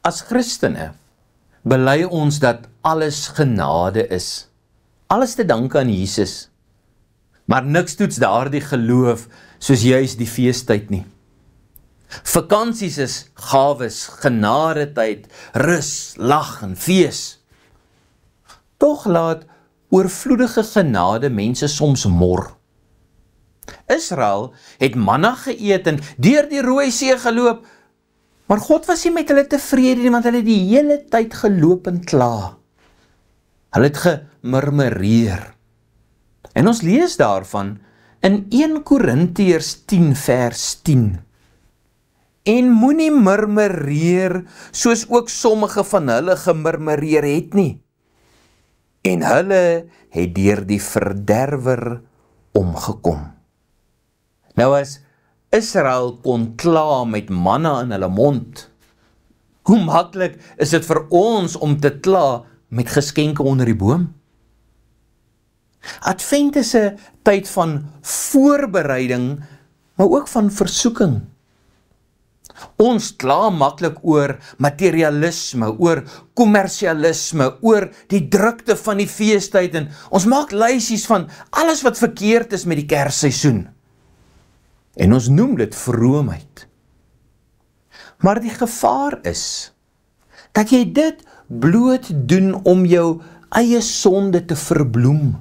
As Christene bely ons dat alles genade is. Alles te danke aan Jesus. Maar niks toets daardie geloof soos juis die feestyd nie. Vakansies is gawes, genadetyd, rus, lag en fees. Tog laat oorvloedige genade mense soms mor. Israel het manna geëet en deur die Rooi See geloop, maar God was nie met hulle tevrede nie, want hulle het die hele tyd geloop en kla. Hulle het gemurmureer. En ons lees daarvan in 1 Korintiërs 10 vers 10. En moenie murmureer, soos ook sommige van hulle gemurmureer het nie. En hulle het deur die verderwer omgekom. Nou as Israel kon kla met manna in hulle mond, hoe maklik is dit vir ons om te kla met geskenke onder die boom? Advent is 'n tyd van voorbereiding, maar ook van versoeking. Ons kla maklik oor materialisme, oor kommersialisme, oor die drukte van die feestyd en ons maak lysies van alles wat verkeerd is met die Kersseisoen. En ons noem dit vroomheid. Maar die gevaar is dat jy dit bloot doen om jou eie sonde te verbloem.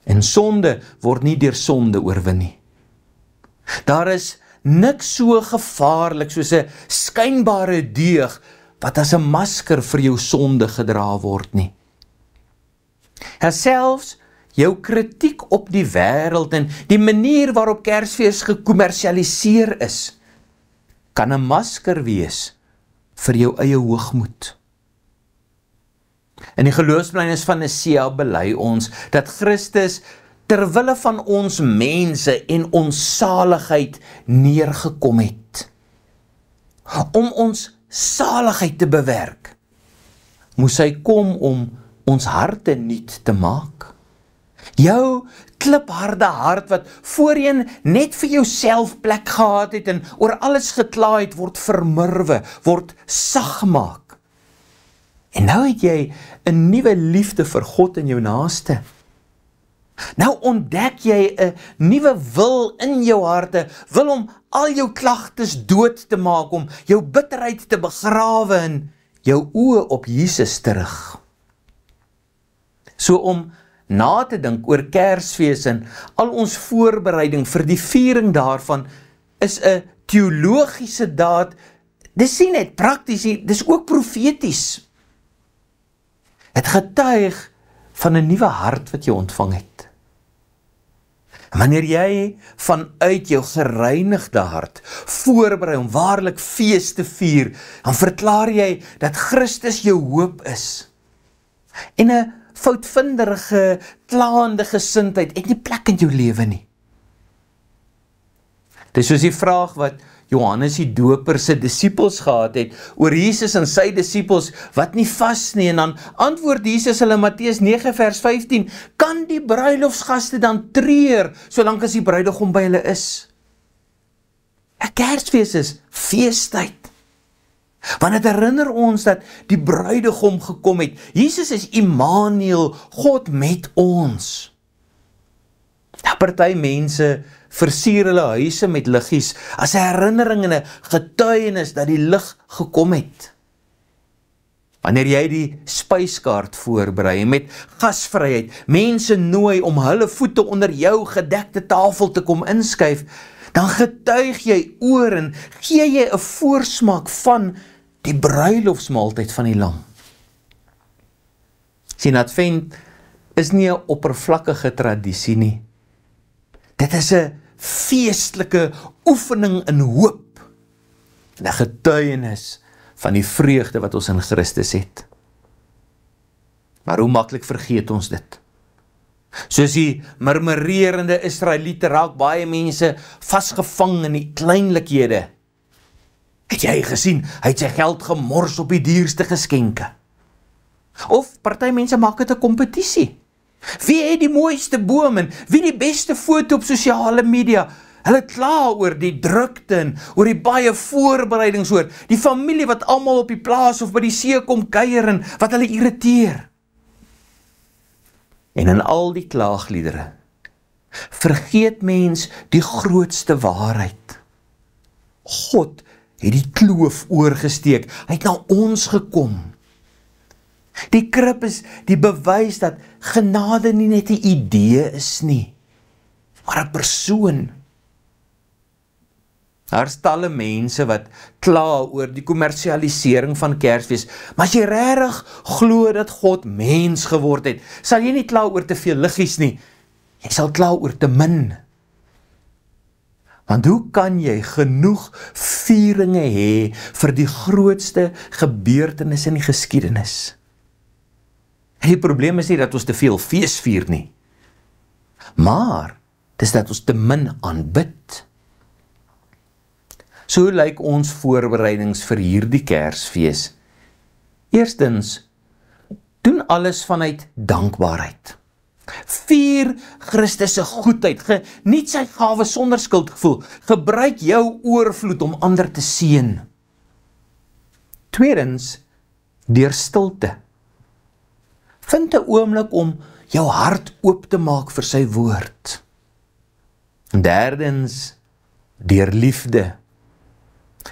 En sonde word nie deur sonde oorwin nie. Daar is niks so gevaarlik soos 'n skynbare deug wat as 'n masker vir jou sonde gedra word nie. En selfs jou kritiek op die wêreld en die manier waarop Kersfees gekommersialiseer is, kan 'n masker wees vir jou eie hoogmoed. In die geloofsbelijdenis van Nicea bely ons dat Christus terwille van ons mense en ons saligheid neergekom het. Om ons saligheid te bewerk, moes hy kom om ons harte nuut te maak. Jou klipharde hart wat voorheen net vir jouself plek gehad het en oor alles gekla het, word vermurwe, word sag gemaak. En nou het jy 'n nuwe liefde vir God en jou naaste. Nou ontdek jy 'n nuwe wil in jou harte, wil om al jou klagtes dood te maak, om jou bitterheid te begrawe en jou oë op Jesus te rig. So om na te dink oor Kersfees en al ons voorbereiding vir die viering daarvan is 'n teologiese daad. Dis nie net prakties nie, dis ook profeties. Het getuig van 'n nuwe hart wat jy ontvang het. En wanneer jy vanuit jou gereinigde hart voorberei om waarlik fees te vier, dan verklaar jy dat Christus jou hoop is. En 'n foutvinderige, klaande gesindheid het nie plek in jou lewe nie. Dis soos die vraag wat Johannes die Doper se disippels gehad het oor Jesus en sy disippels wat nie vas nie, en dan antwoord Jesus hulle in Matteus 9 vers 15, kan die bruilofsgaste dan treur solank as die bruidegom by hulle is? 'n Kersfees is feestyd. Want het herinner ons dat die bruidegom gekom het. Jesus is Immanuel, God met ons. Nou, party mense versier hulle huise met liggies as 'n herinnering en 'n getuienis dat die lig gekom het. Wanneer jy die spyskaart voorberei en met gasvryheid mense nooi om hulle voete onder jou gedekte tafel te kom inskuif, dan getuig jy oor en gee jy 'n voorsmaak van die bruilofsmaaltyd van die lam. Sien, Advent is nie 'n oppervlakkige tradisie nie. Dit is 'n feestelike oefening in hoop, 'n getuienis van die vreugde wat ons in Christus het. Maar hoe maklik vergeet ons dit? Soos die murmurerende Israeliete raak baie mense vasgevang in die kleinlikhede. Het jy gesien, hy het sy geld gemors op die duurste geskenke? Of party mense maak dit 'n kompetisie. Wie het die mooiste boom en wie die beste foto op sosiale media? Hulle kla oor die drukte en oor die baie voorbereidings oor die familie wat almal op die plaas of by die see kom kuier en wat hulle irriteer. En in al die klaagliedere vergeet mens die grootste waarheid. God het die kloof oorgesteek, hy het na ons gekom. Die krib is die bewys dat genade nie net 'n idee is nie, maar 'n persoon. Daar is talle mense wat kla oor die kommersialisering van Kersfees, maar as jy regtig glo dat God mens geword het, sal jy nie kla oor te veel liggies nie, jy sal kla oor te min. Want hoe kan jy genoeg vieringe hê vir die grootste gebeurtenis in die geskiedenis? En die probleem is nie dat ons te veel fees vier nie, maar dis dat ons te min aanbid. So hoe lyk ons voorbereidings vir hierdie Kersfees? Eerstens, doen alles vanuit dankbaarheid. Vier Christus se goedheid, geniet sy gawe sonder skuldgevoel, gebruik jou oorvloed om ander te seën. Tweedens, deur stilte. Vind 'n oomblik om jou hart oop te maak vir sy woord. Derdens, deur liefde.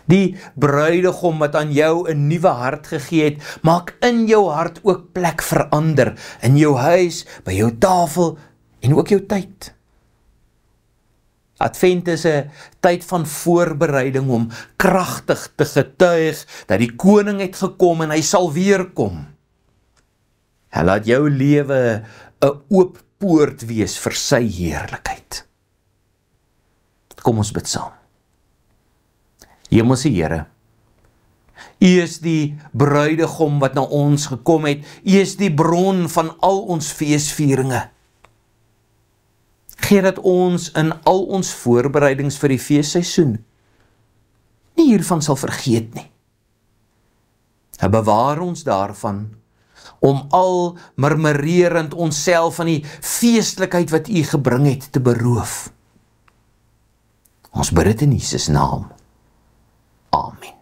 Die bruidegom wat aan jou 'n nuwe hart gegee het, maak in jou hart ook plek vir ander, in jou huis, by jou tafel en ook jou tyd. Advent is 'n tyd van voorbereiding om kragtig te getuig dat die koning het gekom en hy sal weer kom. En laat jou lewe 'n oop poort wees vir sy heerlikheid. Kom ons bid saam. Hemelse Here, U is die bruidegom wat na ons gekom het, U is die bron van al ons feesvieringe. Gee dat ons in al ons voorbereidings vir die feesseisoen nie hiervan sal vergeet nie. En bewaar ons daarvan om al murmurerend onsself van die feestelikheid wat U gebring het te beroof. Ons bid dit in Jesus naam. Amen.